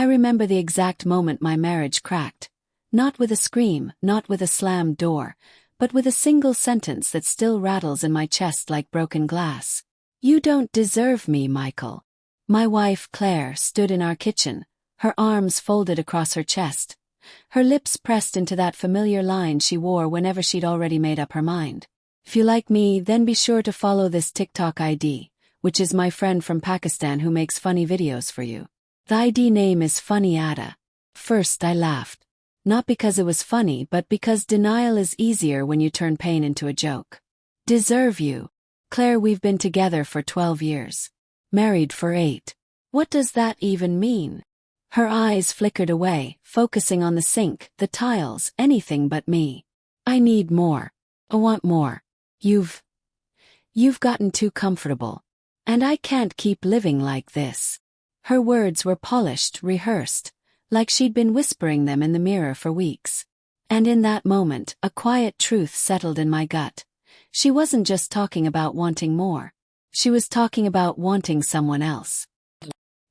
remember the exact moment my marriage cracked. Not with a scream, not with a slammed door, but with a single sentence that still rattles in my chest like broken glass. "You don't deserve me, Michael." My wife, Claire, stood in our kitchen, her arms folded across her chest, her lips pressed into that familiar line she wore whenever she'd already made up her mind. "If you like me, then be sure to follow this TikTok ID, which is my friend from Pakistan who makes funny videos for you." The ID name is Funny Ada. First I laughed. Not because it was funny, but because denial is easier when you turn pain into a joke. "Deserve you. Claire, we've been together for 12 years. Married for 8. What does that even mean?" Her eyes flickered away, focusing on the sink, the tiles, anything but me. "I need more. I want more. You've gotten too comfortable. And I can't keep living like this." Her words were polished, rehearsed, like she'd been whispering them in the mirror for weeks. And in that moment, a quiet truth settled in my gut. She wasn't just talking about wanting more. She was talking about wanting someone else.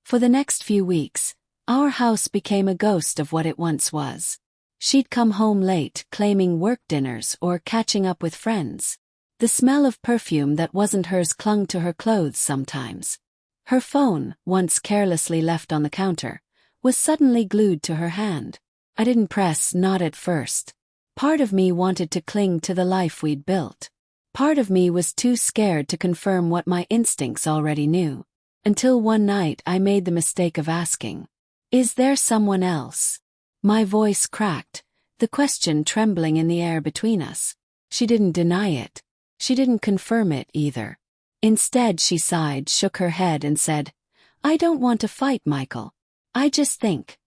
For the next few weeks, our house became a ghost of what it once was. She'd come home late, claiming work dinners or catching up with friends. The smell of perfume that wasn't hers clung to her clothes sometimes. Her phone, once carelessly left on the counter, was suddenly glued to her hand. I didn't press, not at first. Part of me wanted to cling to the life we'd built. Part of me was too scared to confirm what my instincts already knew. Until one night I made the mistake of asking, "Is there someone else?" My voice cracked, the question trembling in the air between us. She didn't deny it. She didn't confirm it either. Instead she sighed, shook her head and said, "I don't want to fight, Michael. I just think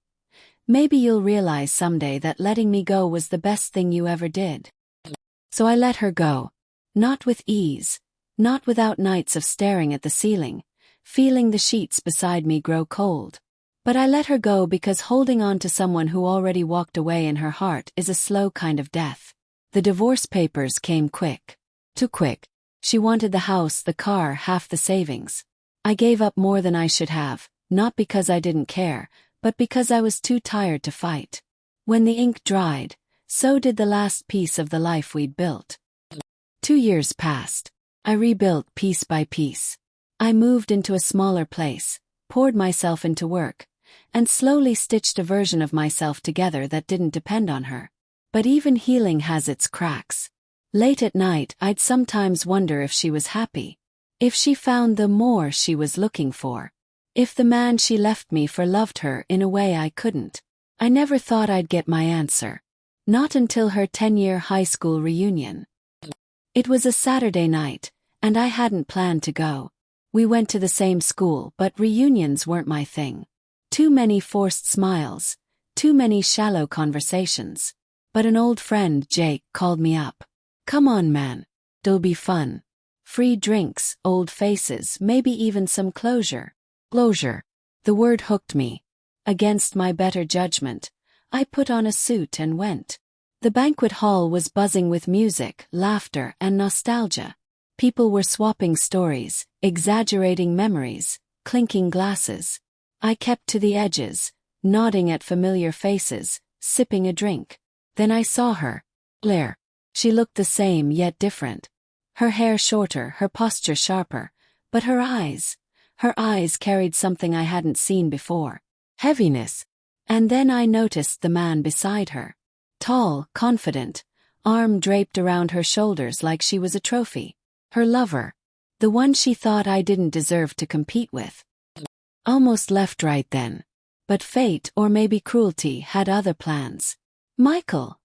maybe you'll realize someday that letting me go was the best thing you ever did." So I let her go. Not with ease, not without nights of staring at the ceiling, feeling the sheets beside me grow cold. But I let her go because holding on to someone who already walked away in her heart is a slow kind of death. The divorce papers came quick. Too quick. She wanted the house, the car, half the savings. I gave up more than I should have, not because I didn't care, but because I was too tired to fight. When the ink dried, so did the last piece of the life we'd built. 2 years passed. I rebuilt piece by piece. I moved into a smaller place, poured myself into work, and slowly stitched a version of myself together that didn't depend on her. But even healing has its cracks. Late at night, I'd sometimes wonder if she was happy. If she found the more she was looking for. If the man she left me for loved her in a way I couldn't. I never thought I'd get my answer. Not until her 10-year high school reunion. It was a Saturday night, and I hadn't planned to go. We went to the same school, but reunions weren't my thing. Too many forced smiles, too many shallow conversations. But an old friend, Jake, called me up. "Come on, man. It'll be fun. Free drinks, old faces, maybe even some closure." Closure. The word hooked me. Against my better judgment, I put on a suit and went. The banquet hall was buzzing with music, laughter, and nostalgia. People were swapping stories, exaggerating memories, clinking glasses. I kept to the edges, nodding at familiar faces, sipping a drink. Then I saw her. Claire. She looked the same yet different. Her hair shorter, her posture sharper, but her eyes carried something I hadn't seen before. Heaviness. And then I noticed the man beside her. Tall, confident, arm draped around her shoulders like she was a trophy. Her lover. The one she thought I didn't deserve to compete with. Almost left right then. But fate, or maybe cruelty, had other plans. "Michael,"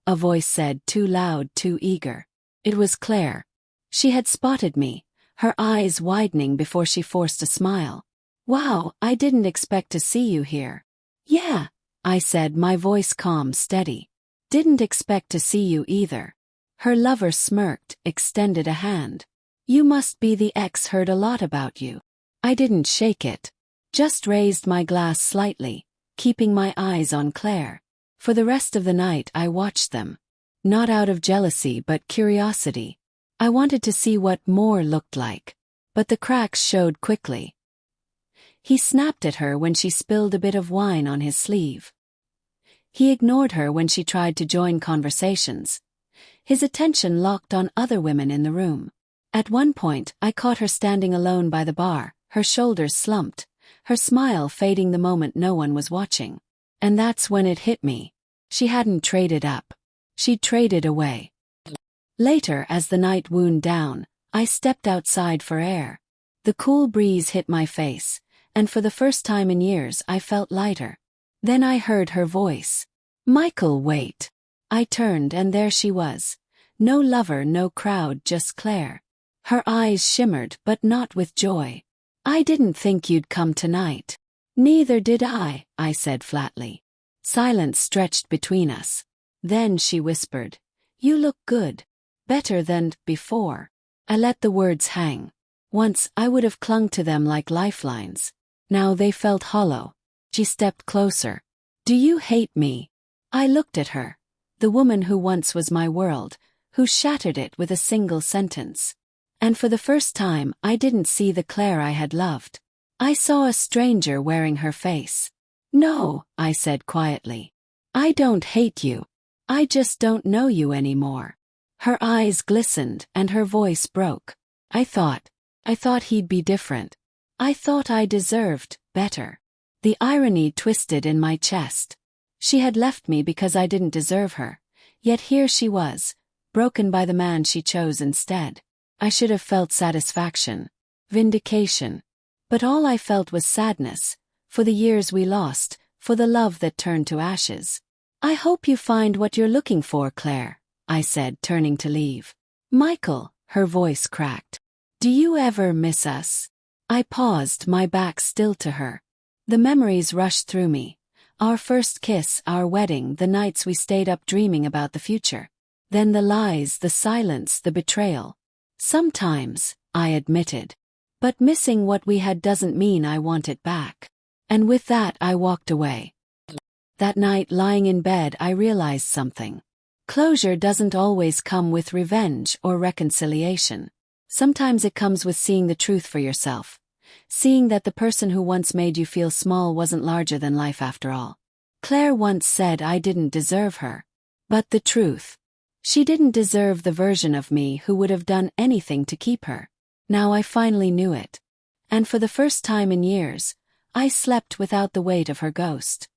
a voice said, too loud, too eager. It was Claire. She had spotted me, her eyes widening before she forced a smile. "Wow, I didn't expect to see you here." "Yeah," I said, my voice calm, steady. "Didn't expect to see you either." Her lover smirked, extended a hand. "You must be the ex heard a lot about you." I didn't shake it. Just raised my glass slightly, keeping my eyes on Claire. For the rest of the night I watched them. Not out of jealousy but curiosity. I wanted to see what more looked like. But the cracks showed quickly. He snapped at her when she spilled a bit of wine on his sleeve. He ignored her when she tried to join conversations. His attention locked on other women in the room. At one point, I caught her standing alone by the bar, her shoulders slumped, her smile fading the moment no one was watching. And that's when it hit me. She hadn't traded up. She'd traded away. Later, as the night wound down, I stepped outside for air. The cool breeze hit my face, and for the first time in years I felt lighter. Then I heard her voice. "Michael, wait." I turned and there she was. No lover, no crowd, just Claire. Her eyes shimmered, but not with joy. "I didn't think you'd come tonight." "Neither did I," I said flatly. Silence stretched between us. Then she whispered, "You look good. Better than before." I let the words hang. Once I would have clung to them like lifelines. Now they felt hollow. She stepped closer. "Do you hate me?" I looked at her. The woman who once was my world, who shattered it with a single sentence. And for the first time, I didn't see the Claire I had loved. I saw a stranger wearing her face. "No," I said quietly. "I don't hate you. I just don't know you anymore." Her eyes glistened and her voice broke. I thought he'd be different. I thought I deserved better. The irony twisted in my chest. She had left me because I didn't deserve her. Yet here she was, broken by the man she chose instead. I should have felt satisfaction, vindication. But all I felt was sadness, for the years we lost, for the love that turned to ashes. "I hope you find what you're looking for, Claire," I said, turning to leave. "Michael," her voice cracked. "Do you ever miss us?" I paused, my back still to her. The memories rushed through me. Our first kiss, our wedding, the nights we stayed up dreaming about the future. Then the lies, the silence, the betrayal. "Sometimes," I admitted. "But missing what we had doesn't mean I want it back." And with that I walked away. That night, lying in bed, I realized something. Closure doesn't always come with revenge or reconciliation. Sometimes it comes with seeing the truth for yourself. Seeing that the person who once made you feel small wasn't larger than life after all. Claire once said I didn't deserve her. But the truth. She didn't deserve the version of me who would have done anything to keep her. Now I finally knew it. And for the first time in years, I slept without the weight of her ghost.